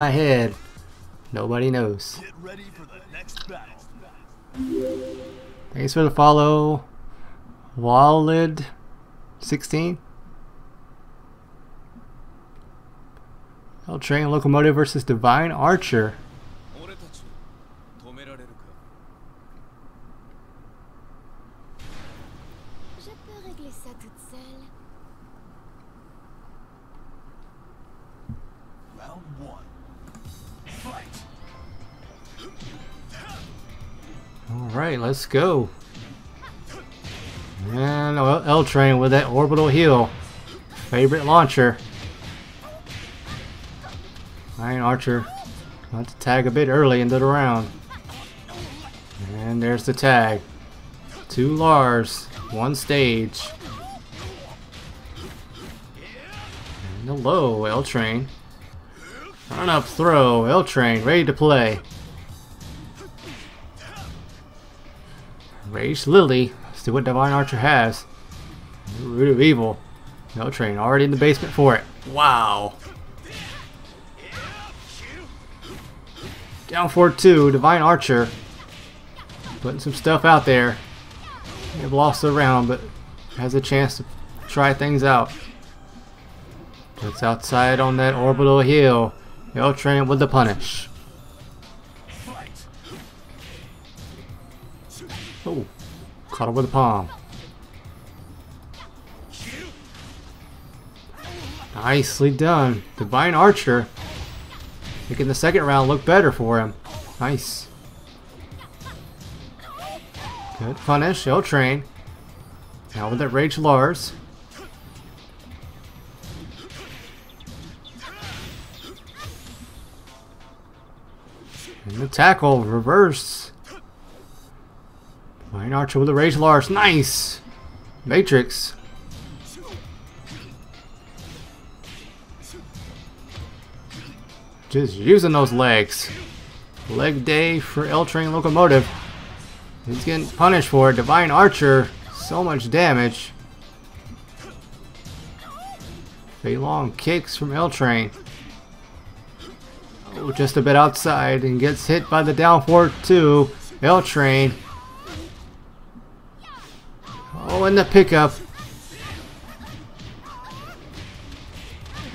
my head. Nobody knows. Get ready for the next battle. Thanks for the follow. Walid16. LTrainLocomotive versus Divine Archer. Je peux régler ça toute seule. Round one. Fight. Alright, let's go. And L-Train with that orbital heal. Favorite launcher. Divine Archer got to tag a bit early into the round. And there's the tag. 2 Lars, 1 stage. And the low, L-Train. Run up throw, L-Train ready to play. Rage Lily, see what Divine Archer has. Root of Evil. L-Train already in the basement for it. Wow. Down 4-2, Divine Archer. Putting some stuff out there. They've lost the round, but has a chance to try things out. Gets outside on that orbital heal. L-Train with the punish. Oh, caught him with a palm. Nicely done. Divine Archer making the second round look better for him. Nice. Good punish, L-Train. Now with that Rage Lars. And the tackle, reverse. Divine Archer with the Rage Lars. Nice! Matrix. Just using those legs. Leg day for LTrainLocomotive. He's getting punished for it. Divine Archer, so much damage. Very long kicks from L-Train. Oh, just a bit outside and gets hit by the down 4-2. L-Train. Oh, and the pickup.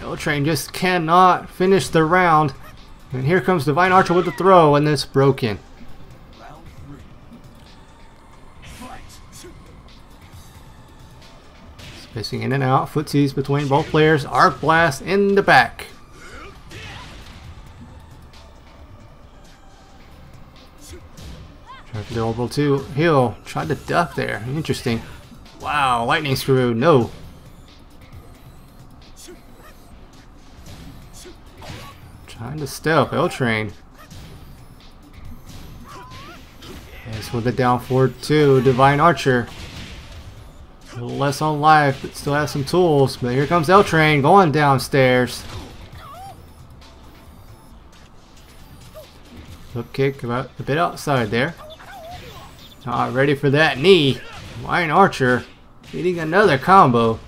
L-Train just cannot finish the round. And here comes Divine Archer with the throw, and it's broken. Spacing in and out, footsies between both players. Arc blast in the back. Tried to do orbital 2 heal. Tried to duck there. Interesting. Wow, lightning screw. No. Trying to stealth. L-Train. Yes, with the down 4-2. Divine Archer. A little less on life, but still has some tools. But here comes L-Train going downstairs. Flip kick about a bit outside there. Not ready for that knee. Divine Archer hitting another combo.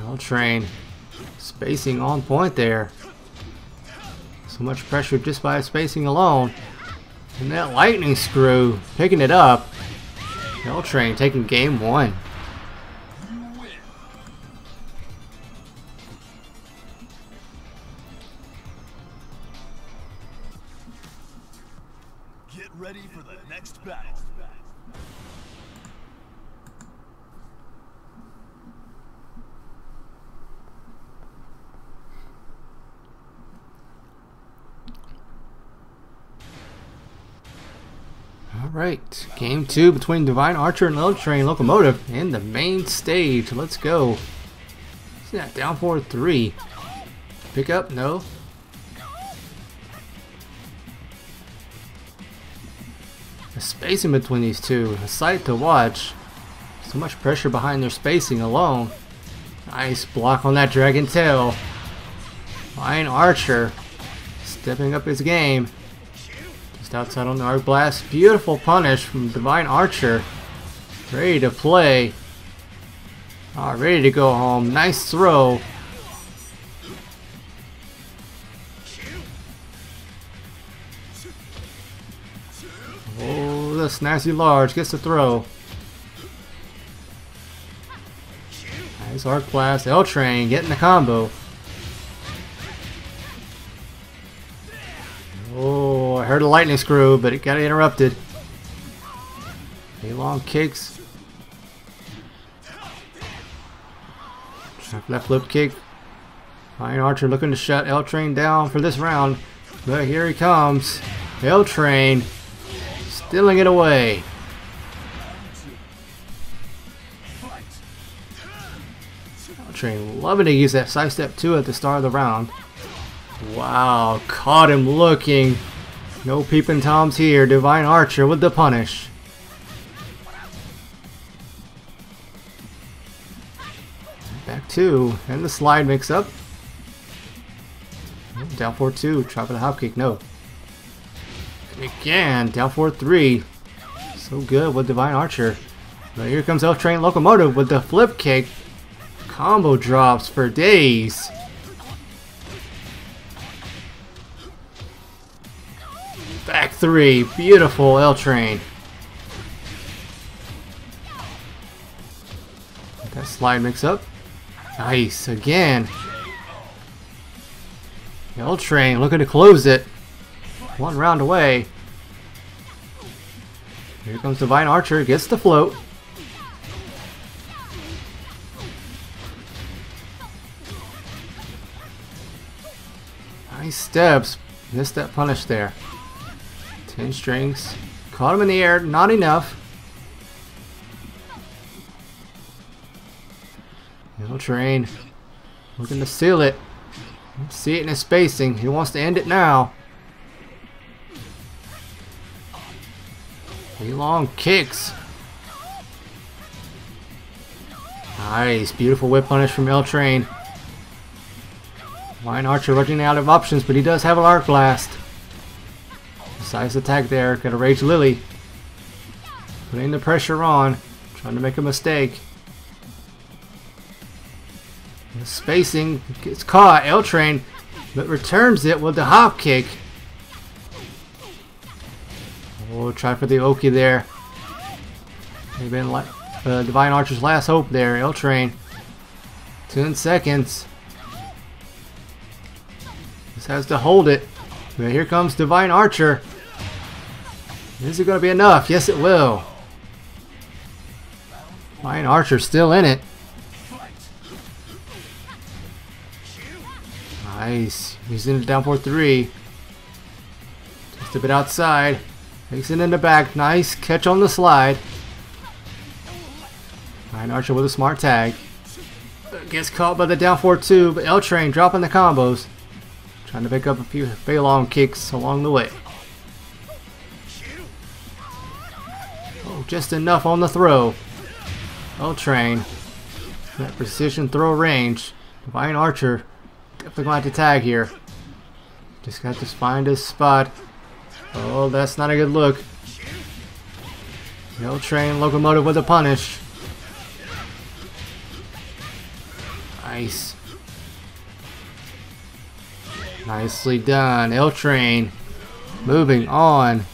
L-Train spacing on point there. So much pressure just by spacing alone. And that lightning screw picking it up. L-Train taking game 1. Get ready for the next battle. Alright, game 2 between Divine Archer and LTrainLocomotive in the main stage. Let's go. See that down 4-3. Pick up? No. The spacing between these two, a sight to watch. So much pressure behind their spacing alone. Nice block on that Dragon Tail. Divine Archer stepping up his game. Just outside on the Arc Blast. Beautiful punish from Divine Archer. Ready to play. All ready to go home. Nice throw. Oh, the snazzy large gets the throw. Nice arc blast. L-Train getting the combo. Oh, I heard a lightning screw, but it got interrupted. Long kicks. Left flip kick. Iron Archer looking to shut L-Train down for this round. But here he comes. L-Train stealing it away. L-Train loving to use that sidestep 2 at the start of the round. Wow, caught him looking. No peeping toms here. Divine Archer with the punish. Back 2, and the slide mix up. Down 4-2, try for the hop kick, no. And again, down 4-3. So good with Divine Archer. But here comes LTrainLocomotive with the flip kick. Combo drops for days. Back 3, beautiful L-Train. That slide mix up. Nice, again. L-Train looking to close it. One round away. Here comes Divine Archer, gets the float. Nice steps. Missed that punish there. 10 strings. Caught him in the air, not enough. L-Train looking to seal it. See it in his spacing. He wants to end it now. 3 long kicks. Nice. Beautiful whip punish from L-Train. Lion Archer running out of options, but he does have an arc blast. Decides to attack there. Got a Rage Lily. Putting the pressure on. Trying to make a mistake. The spacing gets caught. L-Train, but returns it with the hop kick. Oh, try for the Oki there. Maybe been like Divine Archer's last hope there. L-Train. 10 seconds. Just has to hold it. But here comes Divine Archer. Is it going to be enough? Yes, it will. Divine Archer still in it. Nice. He's in it down 4-3. Just a bit outside. Takes it in the back. Nice catch on the slide. Divine Archer with a smart tag. Gets caught by the down 4-2, but L-Train dropping the combos. Trying to pick up a few very long kicks along the way. Oh, just enough on the throw. L-Train. That precision throw range. Divine Archer definitely going to have to tag here. Just got to find his spot. Oh, that's not a good look. LTrainLocomotive with a punish. Nice. Nicely done. L-Train moving on.